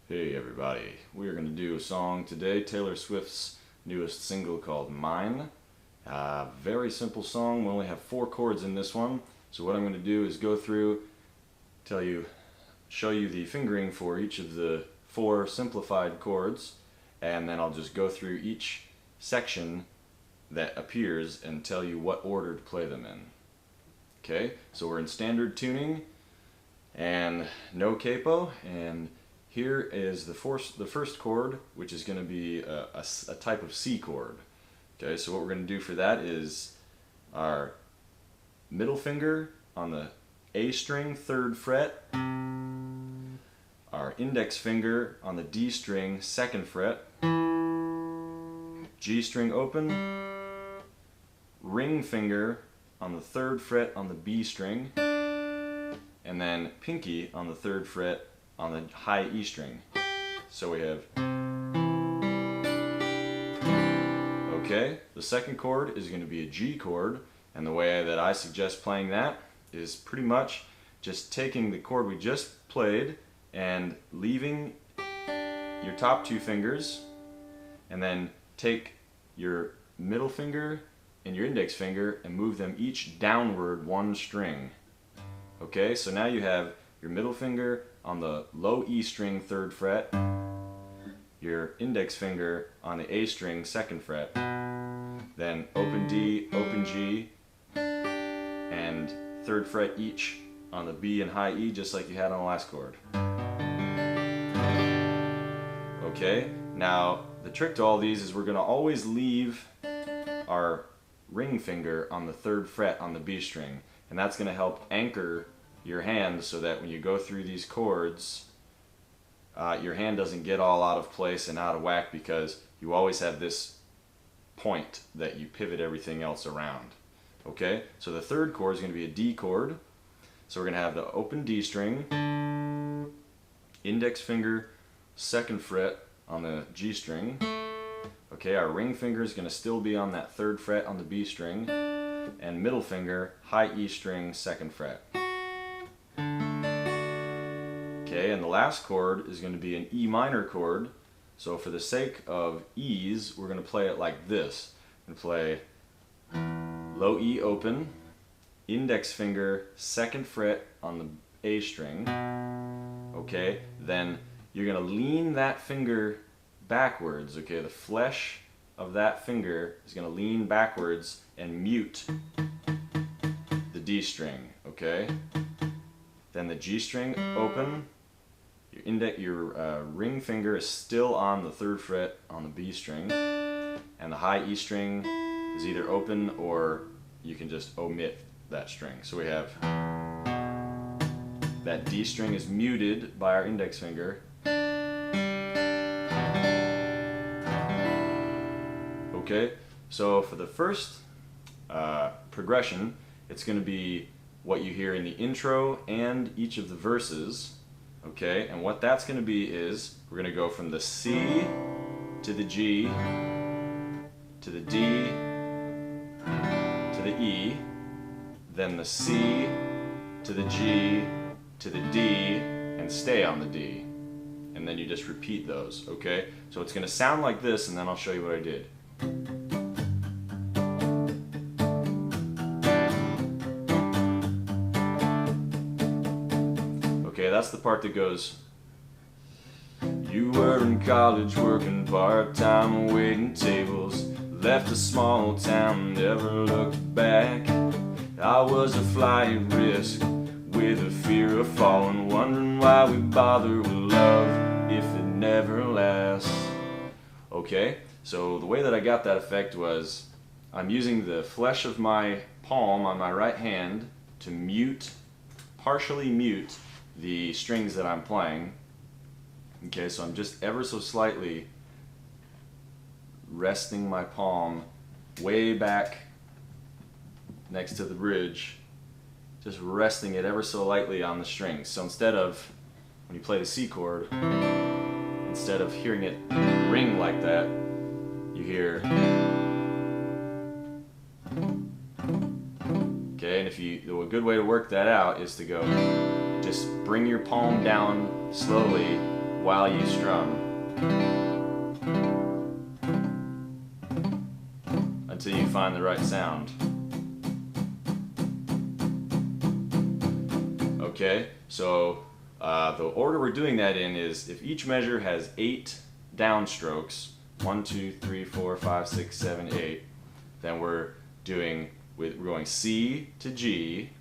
Hey everybody, we are going to do a song today, Taylor Swift's newest single called Mine. Very simple song, we only have 4 chords in this one. So what I'm going to do is go through, show you the fingering for each of the 4 simplified chords, and then I'll just go through each section that appears and tell you what order to play them in. Okay, so we're in standard tuning and no capo, and here is the first chord, which is going to be a type of C chord. Okay, so what we're going to do for that is our middle finger on the A string, 3rd fret, our index finger on the D string, 2nd fret, G string open, ring finger on the 3rd fret on the B string, and then pinky on the 3rd fret on the high E string. So we have, okay, the second chord is going to be a G chord, and the way that I suggest playing that is pretty much just taking the chord we just played and leaving your top 2 fingers, and then take your middle finger and your index finger and move them each downward 1 string. Okay, so now you have your middle finger on the low E string, 3rd fret, your index finger on the A string, 2nd fret, then open D, open G, and 3rd fret each on the B and high E, just like you had on the last chord. Okay, now the trick to all these is we're going to always leave our ring finger on the 3rd fret on the B string, and that's going to help anchor your hand so that when you go through these chords, your hand doesn't get all out of place and out of whack, because you always have this point that you pivot everything else around. Okay, so the 3rd chord is going to be a D chord. So we're going to have the open D string, index finger, 2nd fret on the G string. Okay, our ring finger is going to still be on that 3rd fret on the B string, and middle finger, high E string, 2nd fret. Okay, and the last chord is going to be an E minor chord. So for the sake of ease, we're going to play it like this. We're going to play low E open, index finger, 2nd fret on the A string. Okay, then you're going to lean that finger backwards. Okay, the flesh of that finger is going to lean backwards and mute the D string. Okay, then the G string open. Your ring finger is still on the 3rd fret on the B string, and the high E string is either open or you can just omit that string. So we have that D string is muted by our index finger. Okay, so for the first progression, it's going to be what you hear in the intro and each of the verses. Okay, and what that's going to be is we're going to go from the C to the G to the D to the E, then the C to the G to the D, and stay on the D. And then you just repeat those, okay? So it's going to sound like this, and then I'll show you what I did. Okay, that's the part that goes, you were in college working part-time waiting tables, left a small town, never looked back. I was a fly at risk with a fear of falling, wondering why we bother with love if it never lasts. Okay, so the way that I got that effect was I'm using the flesh of my palm on my right hand to partially mute the strings that I'm playing. Okay, so I'm just ever so slightly resting my palm way back next to the bridge, just resting it ever so lightly on the strings. So instead of, when you play the C chord, instead of hearing it ring like that, you hear. Okay, and a good way to work that out is to go, just bring your palm down slowly while you strum until you find the right sound. Okay, so the order we're doing that in is if each measure has 8 downstrokes, 1, 2, 3, 4, 5, 6, 7, 8, then we're going C to G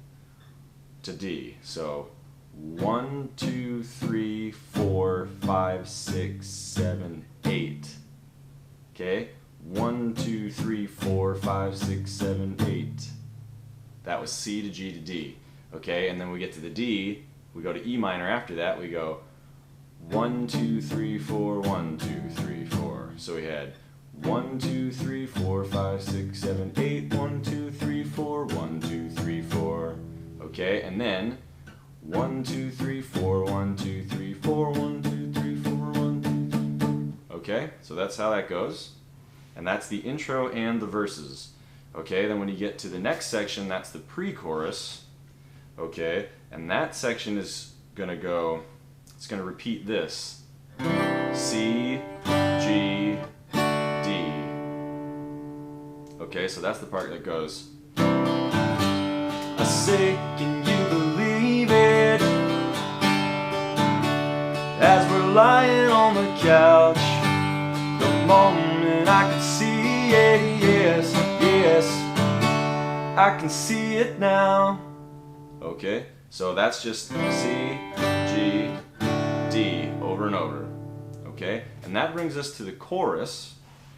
to D. So 1, 2, 3, 4, 5, 6, 7, 8. Okay? 1, 2, 3, 4, 5, 6, 7, 8. That was C to G to D. Okay, and then we get to the D, we go to E minor after that, we go 1, 2, 3, 4, 1, 2, 3, 4. So we had 1, 2, 3, 4, 5, 6, 7, 8, 1, 2, 3, 4, 1, 2, 3, 4. Okay, and then 1, 2, 3, 4, 1, 2, 3, 4, 1, 2, 3, 4, 1, 2, 3. Okay, so that's how that goes. And that's the intro and the verses. Okay, then when you get to the next section, that's the pre-chorus. Okay, and that section is gonna go, it's gonna repeat this. C, G, D. Okay, so that's the part that goes. I say, can you believe it? As we're lying on the couch, the moment I can see it, yes, yes, I can see it now. Okay, so that's just C, G, D over and over. Okay, and that brings us to the chorus.